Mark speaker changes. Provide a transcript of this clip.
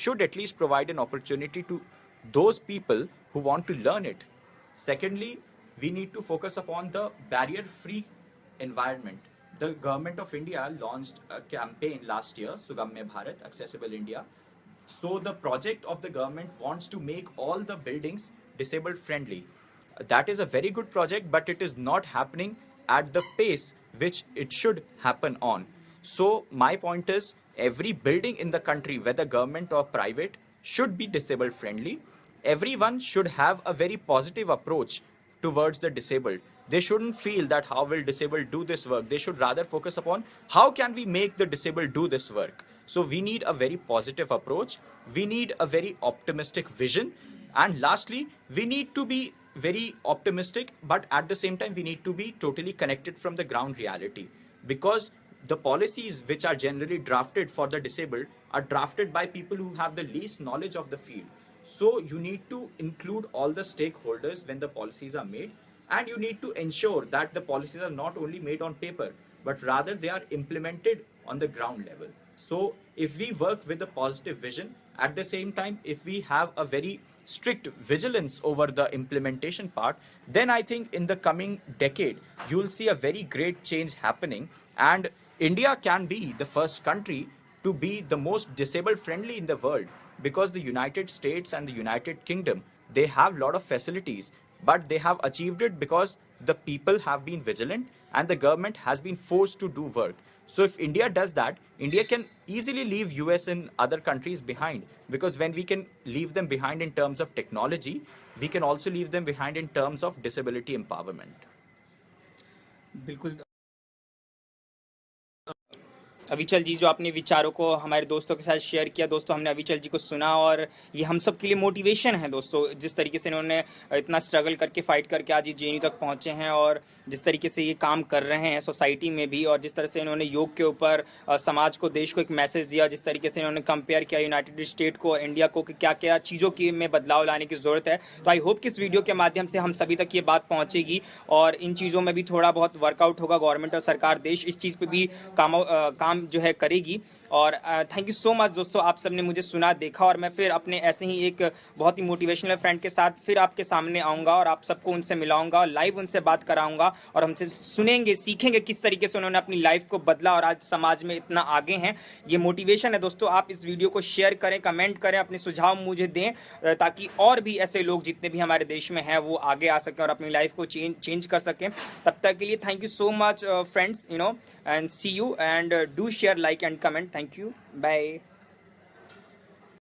Speaker 1: should at least provide an opportunity to those people who want to learn it. Secondly, we need to focus upon the barrier-free environment. The government of India launched a campaign last year, Sugamya Bharat, Accessible India. So the project of the government wants to make all the buildings disabled friendly. That is a very good project, but it is not happening at the pace which it should happen on. So my point is, every building in the country, whether government or private, should be disabled friendly. Everyone should have a very positive approach towards the disabled. They shouldn't feel that how will disabled do this work. They should rather focus upon how can we make the disabled do this work. So we need a very positive approach. We need a very optimistic vision. And lastly, we need to be very optimistic, but at the same time, we need to be totally connected from the ground reality, because the policies which are generally drafted for the disabled are drafted by people who have the least knowledge of the field. So you need to include all the stakeholders when the policies are made, and you need to ensure that the policies are not only made on paper, but rather they are implemented on the ground level. So if we work with a positive vision, at the same time, if we have a very strict vigilance over the implementation part, then I think in the coming decade, you will see a very great change happening. And India can be the first country to be the most disabled friendly in the world, because the United States and the United Kingdom, they have a lot of facilities, but they have achieved it because the people have been vigilant and the government has been forced to do work. So if India does that, India can easily leave US and other countries behind, because when we can leave them behind in terms of technology, we can also leave them behind in terms of disability empowerment.
Speaker 2: बिल्कुल अविचल जी, जो आपने विचारों को हमारे दोस्तों के साथ share किया, दोस्तों हमने अविचल जी को सुना और ये हम सब के लिए मोटिवेशन है दोस्तों, जिस तरीके से इन्होंने इतना स्ट्रगल करके फाइट करके आज ये जेएनयू तक पहुंचे हैं और जिस तरीके से ये काम कर रहे हैं सोसाइटी में भी, और जिस तरह से इन्होंने योग के ऊपर समाज को, देश को एक मैसेज दिया, जिस तरीके से इन्होंने कंपेयर किया यूनाइटेड स्टेट को, इंडिया को, कि क्या क्या चीज़ों की में बदलाव लाने की ज़रूरत है। तो आई होप कि इस वीडियो के माध्यम से हम सभी तक ये बात पहुँचेगी और इन चीज़ों में भी थोड़ा बहुत वर्कआउट होगा। गवर्नमेंट और सरकार, देश इस चीज़ पर भी काम जो है करेगी। और थैंक यू सो मच दोस्तों, आप सबने मुझे सुना, देखा, और मैं फिर अपने ऐसे ही एक बहुत ही मोटिवेशनल फ्रेंड के साथ फिर आपके सामने आऊँगा और आप सबको उनसे मिलाऊंगा और लाइव उनसे बात कराऊंगा और हमसे सुनेंगे, सीखेंगे किस तरीके से उन्होंने अपनी लाइफ को बदला और आज समाज में इतना आगे हैं। ये मोटिवेशन है दोस्तों। आप इस वीडियो को शेयर करें, कमेंट करें, अपने सुझाव मुझे दें, ताकि और भी ऐसे लोग जितने भी हमारे देश में हैं वो आगे आ सकें और अपनी लाइफ को चेंज कर सकें। तब तक के लिए thank you so much friends, and see you, and do share, like and comment. Thank you. Bye.